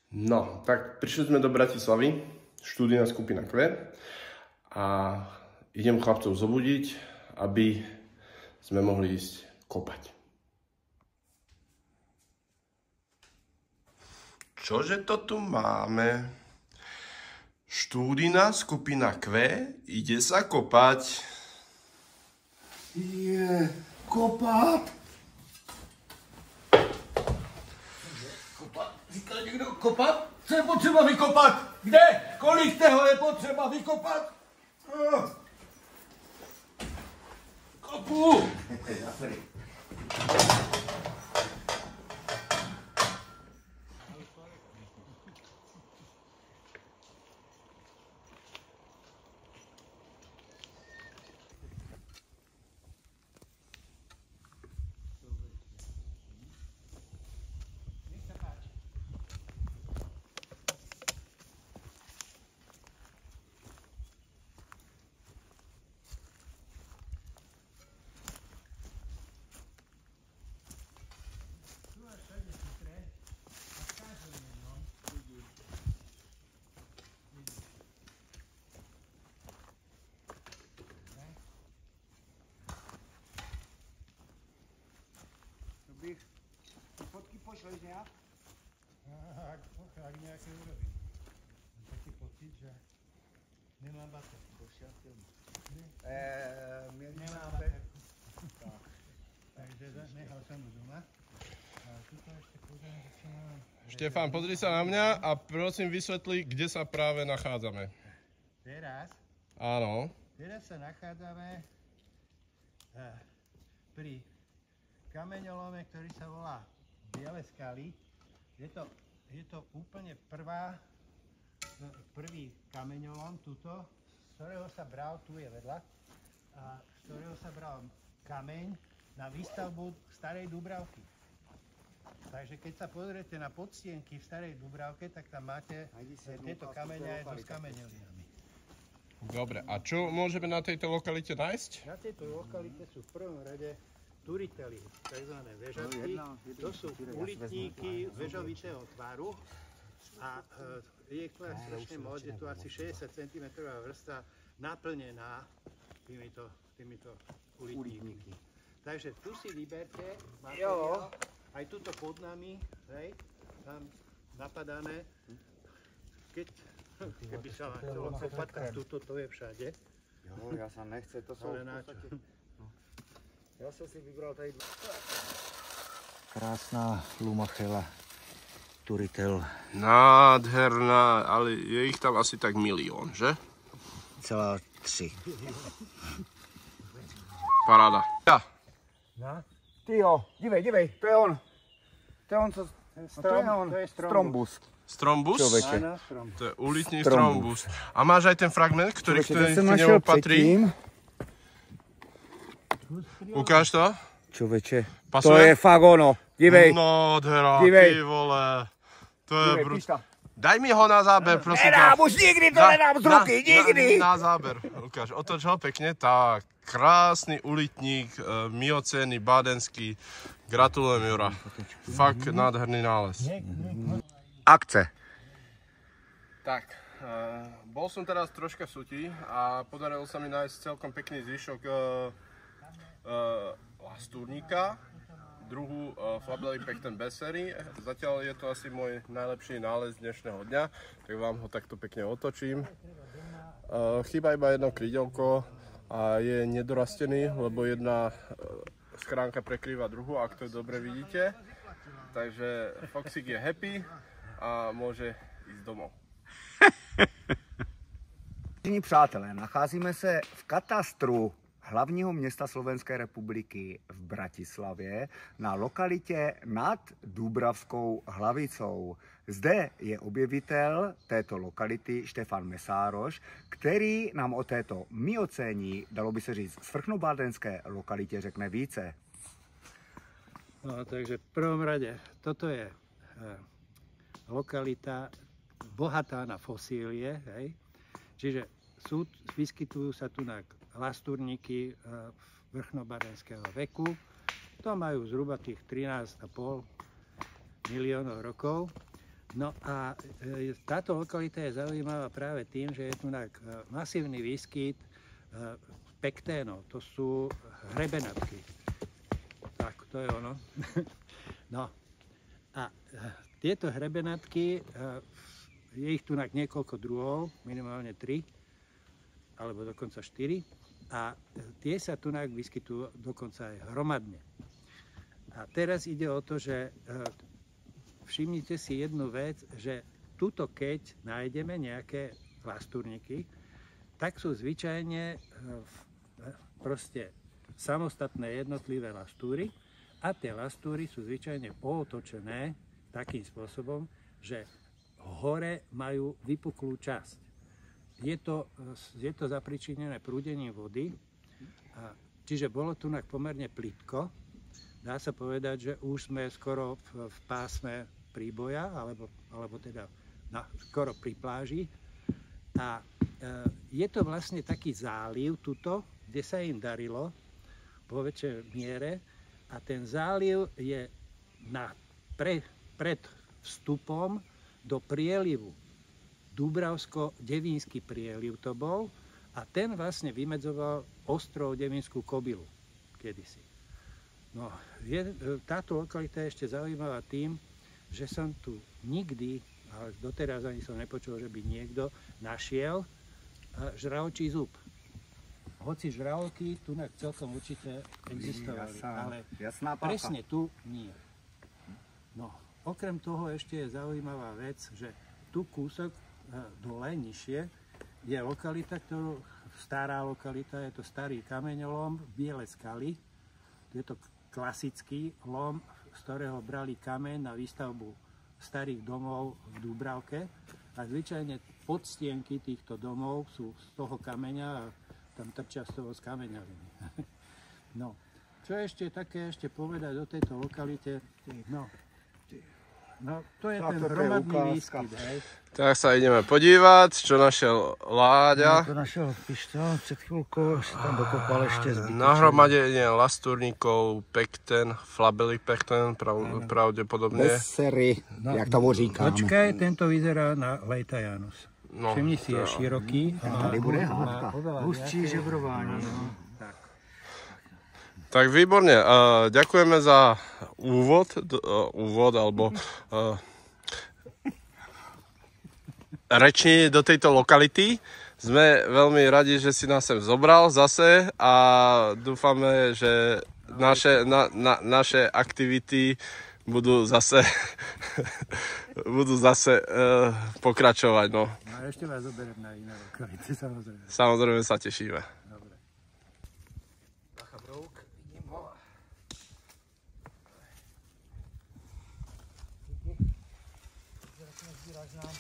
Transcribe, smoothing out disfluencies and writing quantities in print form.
No, tak prišli sme do Bratislavy, študijná skupina Q a idem chlapcov zobudiť, aby sme mohli ísť kopať. Čože to tu máme? Študijná skupina Q ide sa kopať. Je kopať? Říká někdo kopat? Co je potřeba vykopat? Kde? Kolik toho je potřeba vykopat? Kopu! Fotky pošleš nějak? Ak nejaké urobím. Mám taký pocit, že nemám baterku. Pošel film. Nemám baterku. Takže nechal som ju doma. A tuto ešte pozriem, že čo mám. Štefán, pozri sa na mňa a prosím vysvetli, kde sa práve nachádzame. Teraz? Áno. Teraz sa nachádzame pri kameňolome, ktorý sa volá Biele skaly. Je to úplne prvý kameňolom tuto, z ktorého sa bral, tu je vedľa, a z ktorého sa bral kameň na výstavbu Starej Dúbravky. Takže keď sa pozriete na podstienky v Starej Dúbravke, tak tam máte tieto kamene aj so skamenelinami. Dobre, a čo môžeme na tejto lokalite nájsť? Na tejto lokalite sú v prvom rade turitely, takzvané vežatky. To sú ulitníky vežovitého tvaru a je ich strašne moc, je tu asi 60 cm vrstva naplnená týmito ulitníkmi. Takže tu si vyberte materiál, aj tuto pod nami, hej, tam napadané. Keby sa vám chcelo kopať, tak tuto to je všade. Jo, ja sa nechce, to sú v podstate... Ja som si vybral tady... Krásná lumachela, turitel. Nádherná, ale je ich tam asi tak 1 milión, že? Celá 3. Paráda. Ja. No? Tyjo, dívej, to je on. To je on, co... To je Strombus. Strombus? Človeče. Áno, Strombus. To je ulitný strombus. A máš aj ten fragment, ktorý k Človeče, nemu patrí? Ukáž to? Čoveče, Pasuje? to je fakt ono. Dívej. Nádhera, Dívej. ty vole. To je Dívej, brut. píš tam. Daj mi ho na záber, prosím ťa. Nedám, už nikdy to nedám z ruky, nikdy. Na záber, ukáž, otoč ho pekne, tak. Krásny ulitník, miocénny, bádenský. Gratulujem, Jura. Fakt nádherný nález. Akce. Tak, bol som teraz troška v Suti a podarilo sa mi nájsť celkom pekný zvyšok lastúrnika, druhú Flabelipecten bessery. Zatiaľ je to asi môj najlepší nález dnešného dňa, tak vám ho takto pekne otočím. Chýba iba jedno krídelko a je nedorastený, lebo jedna schránka prekrýva druhú, ak to dobre vidíte. Takže Foxík je happy a môže ísť domov. Vážení přátelé, nacházíme se v katastru hlavního města Slovenské republiky v Bratislavě na lokalitě nad Dúbravskou Hlavicou. Zde je objevitel této lokality Štefan Mesároš, který nám o této miocénní, dalo by se říct, svrchnobádenské lokalitě řekne více. No, takže v prvom rade, toto je lokalita bohatá na fosílie, hej? Čiže vyskytujú sa tu lastúrniky vrchnobádenského veku. To majú zhruba tých 13,5 miliónov rokov. No a táto lokalita je zaujímavá práve tým, že je tu masívny výskyt pekténov, to sú hrebenatky. Tak, to je ono. No a tieto hrebenatky, je ich tu niekoľko druhov, minimálne 3, alebo dokonca 4. A tie sa tu vyskytujú dokonca aj hromadne. A teraz ide o to, že všimnite si jednu vec, že tuto keď nájdeme nejaké lastúrniky, tak sú zvyčajne proste samostatné jednotlivé lastúry a tie lastúry sú zvyčajne pootočené takým spôsobom, že hore majú vypuklú časť. Je to zapričinené prúdením vody, čiže bolo tu pomerne plitko. Dá sa povedať, že už sme skoro v pásme príboja, alebo teda skoro pri pláži. A je to vlastne taký záliv tuto, kde sa im darilo vo väčšej miere. A ten záliv je pred vstupom do prielivu. Dúbravsko-Devínsky prieliv to bol a ten vlastne vymedzoval ostrov Devínsku Kobylu kedysi. No, táto lokalita je ešte zaujímavá tým, že som tu nikdy, ale doteraz ani som nepočul, že by niekto našiel žraločí zub. Hoci žraloky tu celkom určite existovali, ale presne tu nie. No, okrem toho ešte je zaujímavá vec, že tu kúsok dole, nižšie, je lokalita, stará lokalita, je to starý kameňolom, biele skaly. Je to klasický lom, z ktorého brali kameň na výstavbu starých domov v Dúbravke. A zvyčajne podstienky týchto domov sú z toho kameňa a tam trčia z toho skameňaliny. No, čo ešte také povedať o tejto lokalite? No, to je ten hromadný výskyt, hej. Tak sa ideme podívať, čo našiel Láďa. To našiel pištoľ, před chvíľkou si tam dokopal ešte zbytočný. Nahromadenie lastúrnikov, pekten, flabelý pekten, pravdepodobne. Bessery, jak tomu říkám. Počkaj, tento vyzerá na Leita Janus. No, všimni si, je široký. Tady bude hádka. Hustší žebrování. Tak výborne, ďakujeme za úvod alebo reči do tejto lokality. Sme veľmi radi, že si nás sem zobral zase a dúfame, že naše aktivity budú zase pokračovať. No. A ešte vás zoberiem na iné lokality, samozrejme. Samozrejme sa tešíme. Dobre. Bacha brouk, vidím ho. Teraz nezbíraš nám.